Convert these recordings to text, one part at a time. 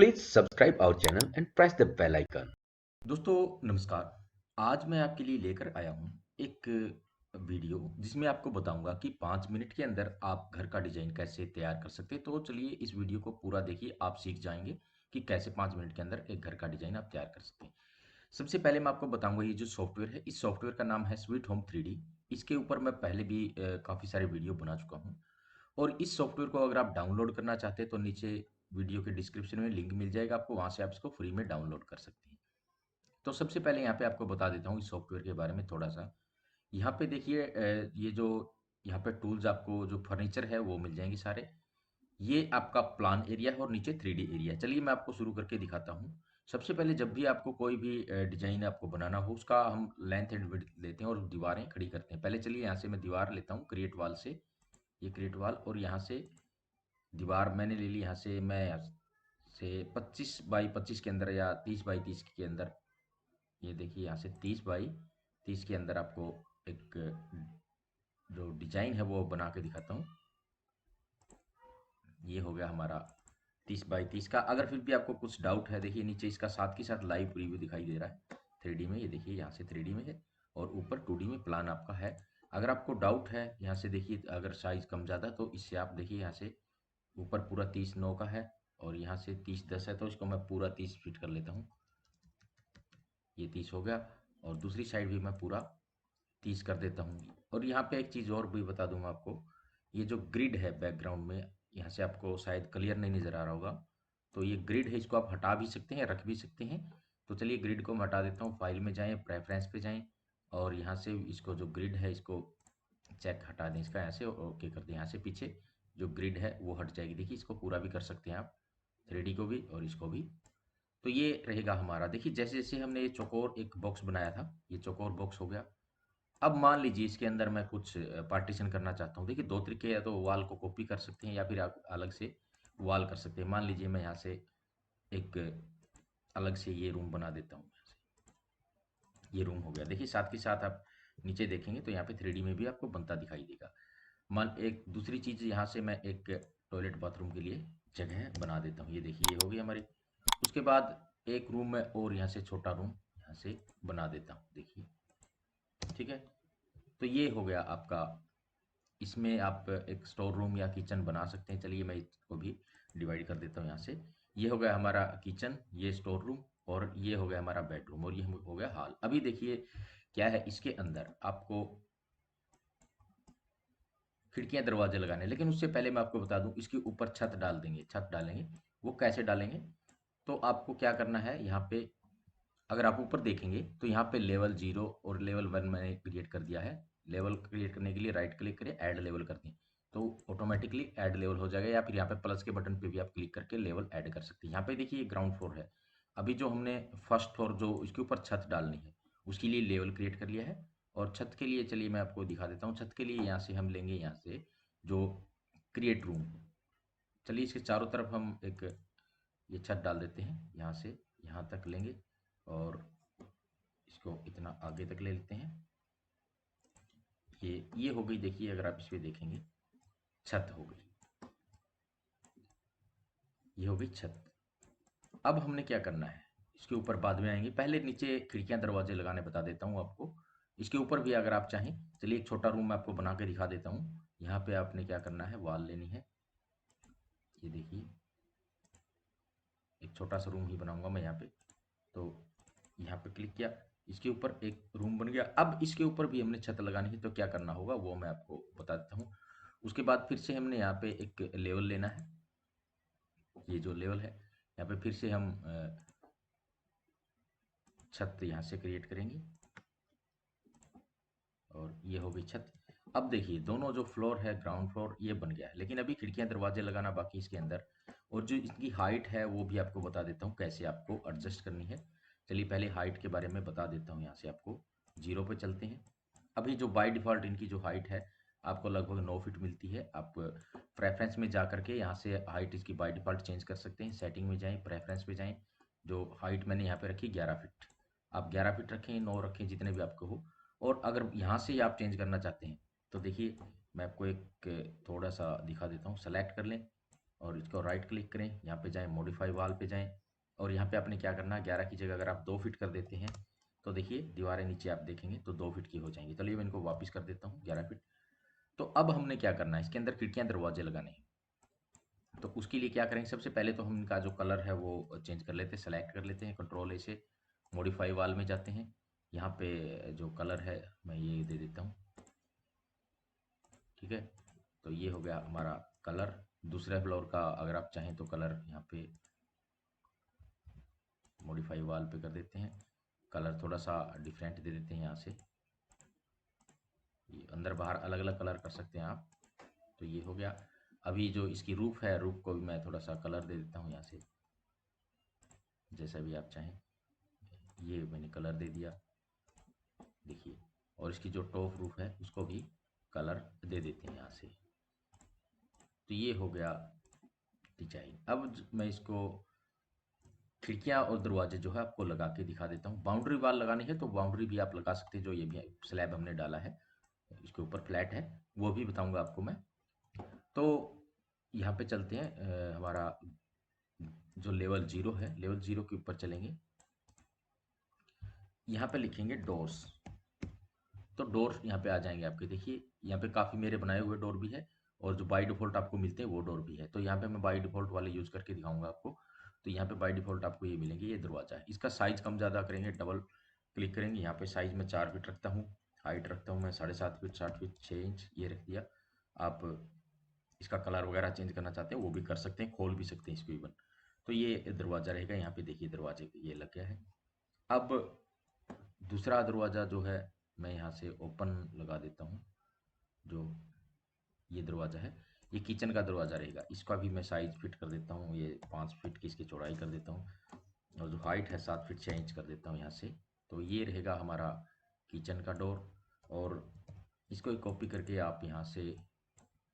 Please subscribe our channel and press the bell icon. दोस्तों नमस्कार। आज मैं आपके लिए लेकर आया हूँ एक वीडियो जिसमें आपको बताऊंगा कि 5 मिनट के अंदर आप घर का डिजाइन कैसे तैयार कर सकते हैं। तो चलिए इस वीडियो को पूरा देखिए, आप सीख जाएंगे कि कैसे 5 मिनट के अंदर एक घर का डिजाइन आप तैयार कर सकते हैं। सबसे पहले मैं आपको बताऊंगा ये जो सॉफ्टवेयर है, इस सॉफ्टवेयर का नाम है स्वीट होम 3D। इसके ऊपर मैं पहले भी काफ़ी सारे वीडियो बना चुका हूँ। और इस सॉफ्टवेयर को अगर आप डाउनलोड करना चाहते हैं तो नीचे वीडियो के डिस्क्रिप्शन में लिंक मिल जाएगा आपको, वहाँ से आप इसको फ्री में डाउनलोड कर सकते हैं। तो सबसे पहले यहाँ पे आपको बता देता हूँ इस सॉफ्टवेयर के बारे में थोड़ा सा। यहाँ पे देखिए ये जो यहाँ पे टूल्स, आपको जो फर्नीचर है वो मिल जाएंगे सारे। ये आपका प्लान एरिया है और नीचे 3D एरिया। चलिए मैं आपको शुरू करके दिखाता हूँ। सबसे पहले जब भी आपको कोई भी डिजाइन आपको बनाना हो, उसका हम लेंथ एंड विड्थ लेते हैं और दीवारें खड़ी करते हैं। पहले चलिए यहाँ से मैं दीवार लेता हूँ क्रिएट वाल से, ये क्रिएट वाल, और यहाँ से दीवार मैंने ले ली। यहाँ से मैं यहाँ से 25 बाई 25 के अंदर या 30 बाई 30 के अंदर, ये देखिए यहाँ से 30 बाई 30 के अंदर आपको एक जो डिजाइन है वो बना के दिखाता हूँ। ये हो गया हमारा 30 बाई 30 का। अगर फिर भी आपको कुछ डाउट है, देखिए नीचे इसका साथ के साथ लाइव रिव्यू दिखाई दे रहा है 3D में। ये देखिए यहाँ से 3D में है और ऊपर 2D में प्लान आपका है। अगर आपको डाउट है यहाँ से देखिए, अगर साइज कम ज़्यादा तो इससे आप देखिए यहाँ से ऊपर पूरा 30/9 का है और यहाँ से 30/10 है, तो इसको मैं पूरा 30 फिट कर लेता हूँ। ये 30 हो गया और दूसरी साइड भी मैं पूरा 30 कर देता हूँ। और यहाँ पे एक चीज़ और भी बता दूँ आपको, ये जो ग्रिड है बैकग्राउंड में, यहाँ से आपको शायद क्लियर नहीं नज़र आ रहा होगा, तो ये ग्रिड है, इसको आप हटा भी सकते हैं, रख भी सकते हैं। तो चलिए ग्रिड को मैं हटा देता हूँ। फाइल में जाएँ, प्रेफरेंस पे जाएँ और यहाँ से इसको जो ग्रिड है इसको चेक हटा दें, इसका ऐसे ओके कर दें। यहाँ से पीछे जो ग्रिड है वो हट जाएगी। देखिए इसको पूरा भी कर सकते हैं आप, 3D को भी और इसको भी। तो ये रहेगा हमारा। देखिए जैसे जैसे हमने ये चौकोर एक बॉक्स बनाया था, ये चौकोर बॉक्स हो गया। अब मान लीजिए इसके अंदर मैं कुछ पार्टीशन करना चाहता हूँ। देखिए दो तरीके, या तो वॉल को कॉपी कर सकते हैं या फिर आप अलग से वॉल कर सकते हैं। मान लीजिए मैं यहाँ से एक अलग से ये रूम बना देता हूँ। ये रूम हो गया। देखिए साथ के साथ आप नीचे देखेंगे तो यहाँ पे 3D में भी आपको बनता दिखाई देगा। मान एक दूसरी चीज़, यहाँ से मैं एक टॉयलेट बाथरूम के लिए जगह बना देता हूँ। ये देखिए ये होगी हमारी। उसके बाद एक रूम में और यहाँ से छोटा रूम यहाँ से बना देता हूँ, देखिए ठीक है। तो ये हो गया आपका। इसमें आप एक स्टोर रूम या किचन बना सकते हैं। चलिए मैं इसको भी डिवाइड कर देता हूँ यहाँ से। ये हो गया हमारा किचन, ये स्टोर रूम, और ये हो गया हमारा बेडरूम, और ये हो गया हॉल। अभी देखिए क्या है, इसके अंदर आपको खिड़कियां दरवाजे लगाने हैं, लेकिन उससे पहले मैं आपको बता दूं इसके ऊपर छत डाल देंगे, छत डालेंगे। वो कैसे डालेंगे, तो आपको क्या करना है, यहाँ पे अगर आप ऊपर देखेंगे तो यहाँ पे लेवल 0 और लेवल 1 मैंने क्रिएट कर दिया है। लेवल क्रिएट करने के लिए राइट क्लिक करें, ऐड लेवल कर दें, तो ऑटोमेटिकली ऐड लेवल हो जाएगा। या फिर यहाँ पे प्लस के बटन पे भी आप क्लिक करके लेवल ऐड कर सकते हैं। यहाँ पे देखिए ग्राउंड फ्लोर है। अभी जो हमने फर्स्ट फ्लोर जो इसके ऊपर छत डालनी है उसके लिए लेवल क्रिएट कर लिया है। और छत के लिए चलिए मैं आपको दिखा देता हूँ। छत के लिए यहाँ से हम लेंगे, यहाँ से जो क्रिएट रूम, चलिए इसके चारों तरफ हम एक ये छत डाल देते हैं। यहाँ से यहाँ तक लेंगे और इसको इतना आगे तक ले लेते हैं। ये हो गई। देखिए अगर आप इस पे देखेंगे छत हो गई, ये हो गई छत। अब हमने क्या करना है, इसके ऊपर बाद में आएंगे, पहले नीचे खिड़कियां दरवाजे लगाने बता देता हूँ आपको। इसके ऊपर भी अगर आप चाहें, चलिए एक छोटा रूम मैं आपको बना के दिखा देता हूँ। यहाँ पे आपने क्या करना है, वॉल लेनी है। ये देखिए एक छोटा सा रूम ही बनाऊंगा मैं यहाँ पे। तो यहाँ पे क्लिक किया, इसके ऊपर एक रूम बन गया। अब इसके ऊपर भी हमने छत लगानी है, तो क्या करना होगा वो मैं आपको बता देता हूँ। उसके बाद फिर से हमने यहाँ पे एक लेवल लेना है। ये जो लेवल है यहाँ पे फिर से हम छत यहाँ से क्रिएट करेंगे और ये हो गई छत। अब देखिए दोनों जो फ्लोर है, ग्राउंड फ्लोर ये बन गया है, लेकिन अभी खिड़कियां दरवाजे लगाना बाकी इसके अंदर। और जो इसकी हाइट है वो भी आपको बता देता हूँ कैसे आपको एडजस्ट करनी है। चलिए पहले हाइट के बारे में बता देता हूँ। यहाँ से आपको 0 पे चलते हैं। अभी जो बाय डिफ़ॉल्ट इनकी जो हाइट है आपको लगभग 9 फीट मिलती है। आप प्रेफरेंस में जा करके यहाँ से हाइट इसकी बाय डिफ़ॉल्ट चेंज कर सकते हैं। सेटिंग में जाएँ, प्रेफरेंस पे जाएँ, जो हाइट मैंने यहाँ पे रखी 11 फीट, आप 11 फीट रखें, 9 रखें, जितने भी आपको हो। और अगर यहाँ से ही आप चेंज करना चाहते हैं तो देखिए मैं आपको एक थोड़ा सा दिखा देता हूँ। सेलेक्ट कर लें, और इसको राइट क्लिक करें, यहाँ पे जाएं, मॉडिफाई वाल पे जाएं और यहाँ पे आपने क्या करना है, 11 की जगह अगर आप 2 फीट कर देते हैं तो देखिए दीवारें नीचे आप देखेंगे तो 2 फीट की हो जाएंगी। चलिए मैं इनको वापस कर देता हूँ 11 फीट। तो अब हमने क्या करना है, इसके अंदर खिड़कियाँ दरवाजे लगाने हैं। तो उसके लिए क्या करेंगे, सबसे पहले तो हम इनका जो कलर है वो चेंज कर लेते हैं, सेलेक्ट कर लेते हैं, कंट्रोल ए से मॉडिफाई वाल में जाते हैं। यहाँ पे जो कलर है मैं ये दे देता हूँ, ठीक है। तो ये हो गया हमारा कलर। दूसरे फ्लोर का अगर आप चाहें तो कलर यहाँ पे मॉडिफाई वाल पे कर देते हैं, कलर थोड़ा सा डिफरेंट दे देते हैं यहाँ से। ये अंदर बाहर अलग अलग कलर कर सकते हैं आप। तो ये हो गया। अभी जो इसकी रूफ है, रूफ को भी मैं थोड़ा सा कलर दे देता हूँ यहाँ से, जैसा भी आप चाहें। ये मैंने कलर दे दिया, देखिए। और इसकी जो टॉप रूफ है उसको भी कलर दे देते हैं यहाँ से। तो ये हो गया डिजाइन। अब मैं इसको खिड़कियाँ और दरवाजे जो है आपको लगा के दिखा देता हूँ। बाउंड्री वाल लगानी है तो बाउंड्री भी आप लगा सकते हैं, जो ये भी स्लैब हमने डाला है इसके ऊपर फ्लैट है, वो भी बताऊंगा आपको मैं। तो यहाँ पे चलते हैं, हमारा जो लेवल 0 है, लेवल 0 के ऊपर चलेंगे। यहाँ पे लिखेंगे डोर्स। तो डोर यहाँ पे आ जाएंगे आपके, देखिए यहाँ पे काफ़ी मेरे बनाए हुए डोर भी है और जो बाय डिफ़ॉल्ट आपको मिलते हैं वो डोर भी है। तो यहाँ पे मैं बाय डिफ़ॉल्ट वाले यूज़ करके दिखाऊंगा आपको। तो यहाँ पे बाय डिफ़ॉल्ट आपको ये मिलेंगे, ये दरवाजा है। इसका साइज़ कम ज़्यादा करेंगे, डबल क्लिक करेंगे, यहाँ पे साइज़ में 4 फीट रखता हूँ, हाइट रखता हूँ मैं 7.5 फीट, 60 फीट 6 इंच ये रख दिया। आप इसका कलर वगैरह चेंज करना चाहते हैं वो भी कर सकते हैं, खोल भी सकते हैं इसको इवन। तो ये दरवाज़ा रहेगा, यहाँ पे देखिए दरवाजे ये लग गया है। अब दूसरा दरवाज़ा जो है मैं यहाँ से ओपन लगा देता हूँ। जो ये दरवाज़ा है ये किचन का दरवाज़ा रहेगा, इसका भी मैं साइज़ फिट कर देता हूँ, ये 5 फीट की इसकी चौड़ाई कर देता हूँ और जो हाइट है 7 फीट 6 इंच कर देता हूँ यहाँ से। तो ये रहेगा हमारा किचन का डोर। और इसको एक कॉपी करके आप यहाँ से,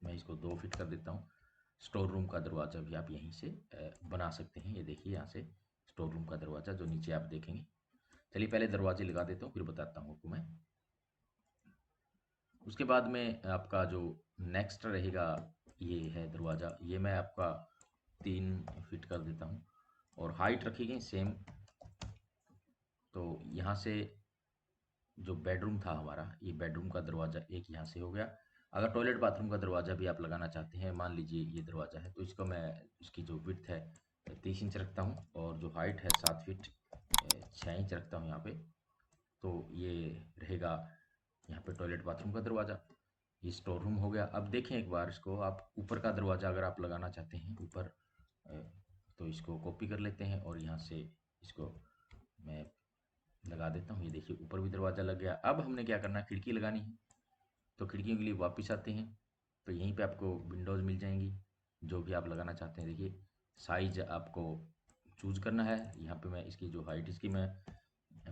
मैं इसको 2 फीट कर देता हूँ। स्टोर रूम का दरवाज़ा भी आप यहीं से बना सकते हैं, ये देखिए यहाँ से स्टोर रूम का दरवाज़ा जो नीचे आप देखेंगे। चलिए पहले दरवाजे लगा देता हूँ फिर बताता हूँ आपको मैं। उसके बाद में आपका जो नेक्स्ट रहेगा ये है दरवाज़ा, ये मैं आपका 3 फीट कर देता हूँ और हाइट रखी सेम। तो यहाँ से जो बेडरूम था हमारा, ये बेडरूम का दरवाज़ा एक यहाँ से हो गया। अगर टॉयलेट बाथरूम का दरवाज़ा भी आप लगाना चाहते हैं, मान लीजिए ये दरवाज़ा है, तो इसको मैं, इसकी जो विड्थ है 30 इंच रखता हूँ और जो हाइट है 7 फीट 6 इंच रखता हूँ यहाँ पे। तो ये रहेगा यहाँ पे टॉयलेट बाथरूम का दरवाज़ा। ये स्टोर रूम हो गया। अब देखें एक बार इसको, आप ऊपर का दरवाज़ा अगर आप लगाना चाहते हैं ऊपर, तो इसको कॉपी कर लेते हैं और यहाँ से इसको मैं लगा देता हूँ। ये देखिए ऊपर भी दरवाज़ा लग गया। अब हमने क्या करना है, खिड़की लगानी है। तो खिड़कियों के लिए वापस आते हैं, तो यहीं पे आपको विंडोज़ मिल जाएंगी जो भी आप लगाना चाहते हैं। देखिए साइज आपको चूज करना है। यहाँ पे मैं इसकी जो हाइट इसकी मैं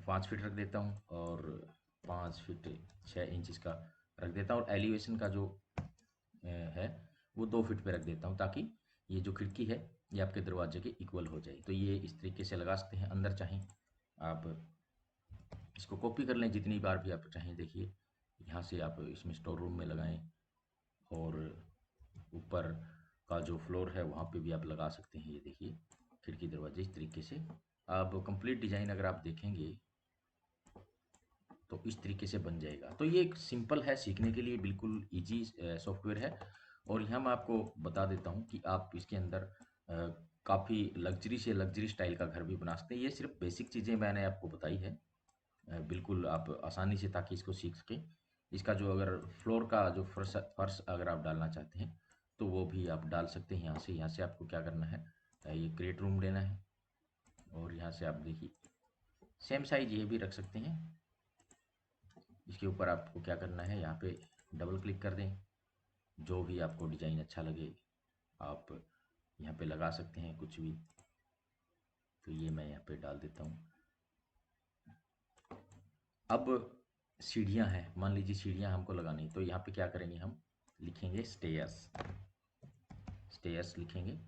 5 फीट रख देता हूँ और 5 फीट 6 इंच इसका रख देता हूँ और एलिवेशन का जो है वो 2 फीट पे रख देता हूँ, ताकि ये जो खिड़की है ये आपके दरवाजे के इक्वल हो जाए। तो ये इस तरीके से लगा सकते हैं। अंदर चाहें आप इसको कॉपी कर लें जितनी बार भी आप चाहें। देखिए यहाँ से आप इसमें स्टोर रूम में लगाएं और ऊपर का जो फ्लोर है वहाँ पे भी आप लगा सकते हैं। ये देखिए खिड़की दरवाजे इस तरीके से। अब कंप्लीट डिज़ाइन अगर आप देखेंगे तो इस तरीके से बन जाएगा। तो ये एक सिंपल है, सीखने के लिए बिल्कुल ईजी सॉफ्टवेयर है। और यहाँ मैं आपको बता देता हूँ कि आप इसके अंदर काफ़ी लग्जरी से लग्जरी स्टाइल का घर भी बना सकते हैं। ये सिर्फ बेसिक चीज़ें मैंने आपको बताई है, बिल्कुल आप आसानी से ताकि इसको सीख सकें। इसका जो अगर फ्लोर का जो फर्श फर्श अगर आप डालना चाहते हैं तो वो भी आप डाल सकते हैं। यहाँ से आपको क्या करना है, ये क्रिएट रूम लेना है और यहाँ से आप देखिए सेम साइज ये भी रख सकते हैं। इसके ऊपर आपको क्या करना है, यहाँ पे डबल क्लिक कर दें, जो भी आपको डिज़ाइन अच्छा लगे आप यहाँ पे लगा सकते हैं कुछ भी। तो ये मैं यहाँ पे डाल देता हूँ। अब सीढ़ियाँ हैं, मान लीजिए सीढ़ियाँ हमको लगानी, तो यहाँ पे क्या करेंगे, हम लिखेंगे स्टेयर्स। स्टेयर्स लिखेंगे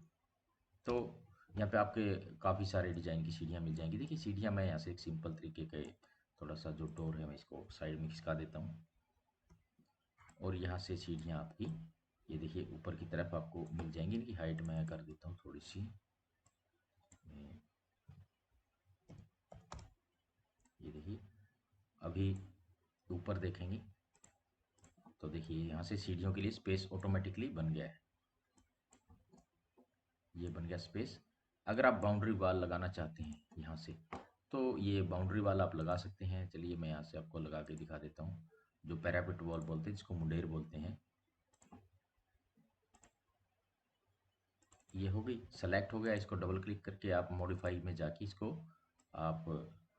तो यहाँ पे आपके काफ़ी सारे डिज़ाइन की सीढ़ियाँ मिल जाएंगी। देखिए सीढ़ियाँ मैं यहाँ से एक सिंपल तरीके के, थोड़ा सा जो डोर है मैं इसको साइड में खिसका देता हूँ और यहाँ से सीढ़ियाँ आपकी ये देखिए ऊपर की तरफ आपको मिल जाएंगे। इनकी हाइट मैं कर देता हूँ थोड़ी सी। ये देखिए अभी ऊपर देखेंगे तो देखिए यहाँ से सीढ़ियों के लिए स्पेस ऑटोमेटिकली बन गया है। ये बन गया स्पेस। अगर आप बाउंड्री वॉल लगाना चाहते हैं यहाँ से, तो ये बाउंड्री वॉल आप लगा सकते हैं। चलिए मैं यहाँ से आपको लगा के दिखा देता हूँ, जो पैरापेट वॉल बोलते हैं, जिसको मुंडेर बोलते हैं। ये हो गई, सेलेक्ट हो गया। इसको डबल क्लिक करके आप मॉडिफाई में जाके इसको आप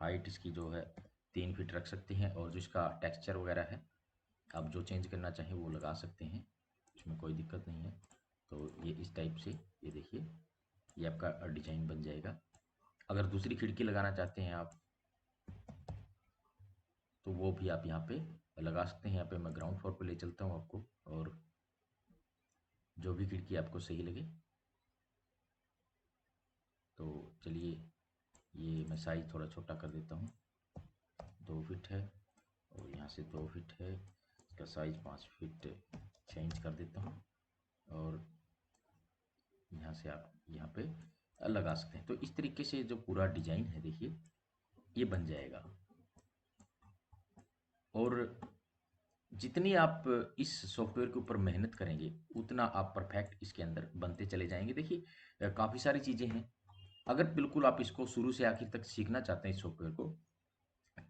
हाइट इसकी जो है 3 फीट रख सकते हैं, और जो इसका टेक्सचर वगैरह है आप जो चेंज करना चाहें वो लगा सकते हैं, इसमें कोई दिक्कत नहीं है। तो ये इस टाइप से ये देखिए ये आपका डिजाइन बन जाएगा। अगर दूसरी खिड़की लगाना चाहते हैं आप, तो वो भी आप यहाँ पे लगा सकते हैं। यहाँ पे मैं ग्राउंड फ्लोर पे ले चलता हूँ आपको, और जो भी खिड़की आपको सही लगे। तो चलिए ये मैं साइज थोड़ा छोटा कर देता हूँ, 2 फीट है और यहाँ से 2 फीट है। इसका साइज 5 फीट 6 इंच कर देता हूँ, और यहाँ से आप यहाँ पे लगा सकते हैं। तो इस तरीके से जो पूरा डिजाइन है देखिए ये बन जाएगा। और जितनी आप इस सॉफ्टवेयर के ऊपर मेहनत करेंगे उतना आप परफेक्ट इसके अंदर बनते चले जाएंगे। देखिए काफ़ी सारी चीज़ें हैं। अगर बिल्कुल आप इसको शुरू से आखिर तक सीखना चाहते हैं इस सॉफ्टवेयर को,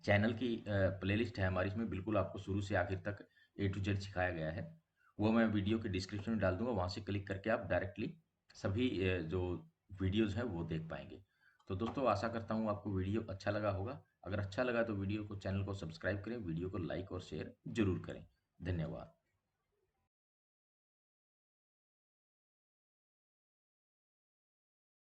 चैनल की प्लेलिस्ट है हमारी, इसमें बिल्कुल आपको शुरू से आखिर तक A to Z सिखाया गया है। वो मैं वीडियो के डिस्क्रिप्शन में डाल दूंगा, वहाँ से क्लिक करके आप डायरेक्टली सभी जो वीडियोज़ हैं वो देख पाएंगे। तो दोस्तों आशा करता हूँ आपको वीडियो अच्छा लगा होगा। अगर अच्छा लगा तो वीडियो को, चैनल को सब्सक्राइब करें, वीडियो को लाइक और शेयर जरूर करें। धन्यवाद।